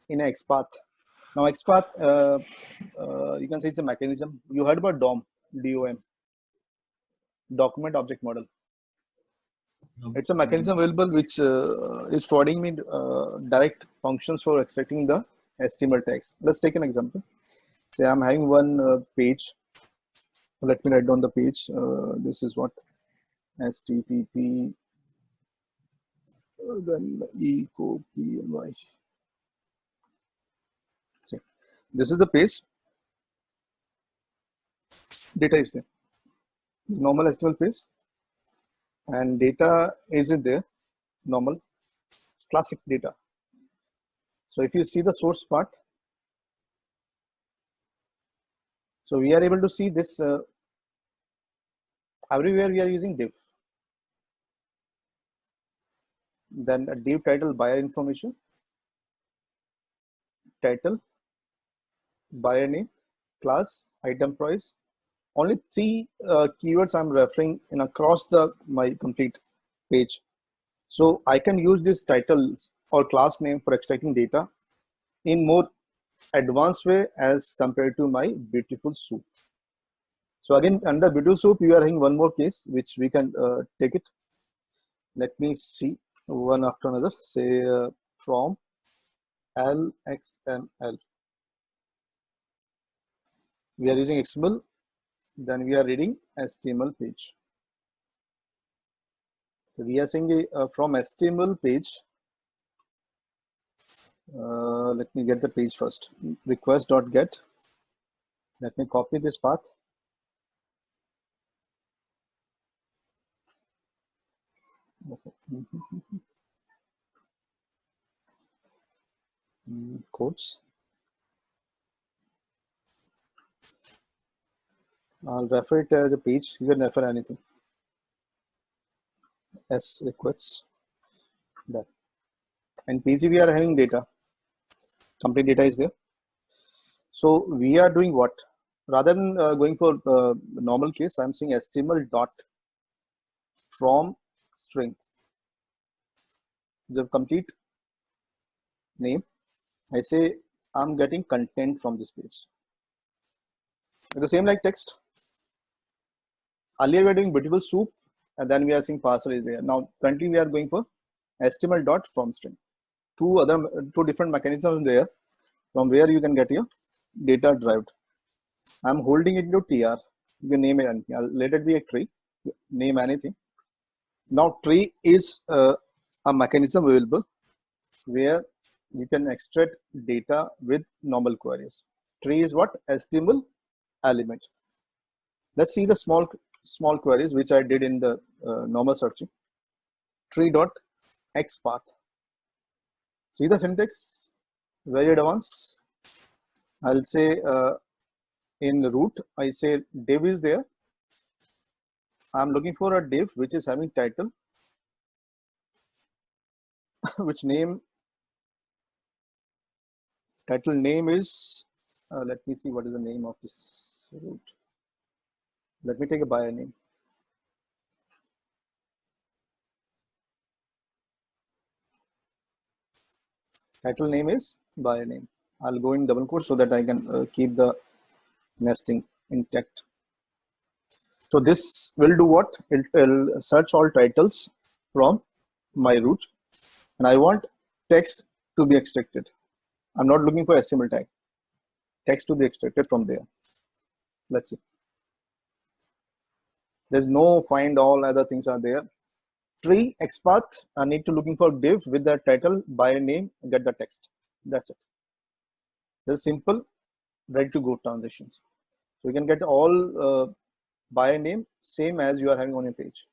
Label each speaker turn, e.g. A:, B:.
A: in a XPath. Now XPath, you can say it's a mechanism. You heard about DOM, DOM, document object model. It's a mechanism available which is providing me direct functions for extracting the HTML tags. Let's take an example. Say I'm having one page. Let me write down the page. This is what HTTP then echo py. See, this is the page. Data is there. This normal HTML page, and data is in there. Normal, classic data. So if you see the source part, so we are able to see this everywhere. We are using div. Then a div title, buyer information, title, buyer name, class, item price. Only three keywords I'm referring in across my complete page. So I can use this titles or class name for extracting data in more advanced way as compared to my BeautifulSoup. So again, under BeautifulSoup, you are having one more case which we can take it. Let me see one after another. Say from LXML. We are using XML. Then we are reading HTML page. So we are saying from HTML page. Let me get the page first. Request.get. Let me copy this path. Quotes. I'll refer it as a page. You can refer anything. S requests. That. And page we are having data. Complete data is there. So we are doing what? Rather than going for normal case, I'm saying HTML dot from string. The complete name. I say I'm getting content from this page. The same like text. Earlier we are doing BeautifulSoup, and then we are seeing parser is there. Now currently we are going for HTML dot from string. Two different mechanisms there from where you can get your data derived. I'm holding it to tr. You can name it anything. Let it be a tree. Name anything. Now tree is a mechanism available where you can extract data with normal queries. Tree is what? HTML elements. Let's see the small queries which I did in the normal searching. Tree.xpath. See the syntax, very advanced. I'll say in root, I say div is there. I'm looking for a div which is having title, which title name is, let me see what is the name of this root. Let me take a buyer name. Title name is buyer name. I'll go in double quotes so that I can keep the nesting intact. So this will do what? It will search all titles from my root, and I want text to be extracted. I'm not looking for HTML tag. Text to be extracted from there. Let's see. There's no find, all other things are there. Tree XPath, I need to looking for div with the title, buyer name, get the text. That's it. There's simple, ready to go transitions. So you can get all buyer name same as you are having on your page.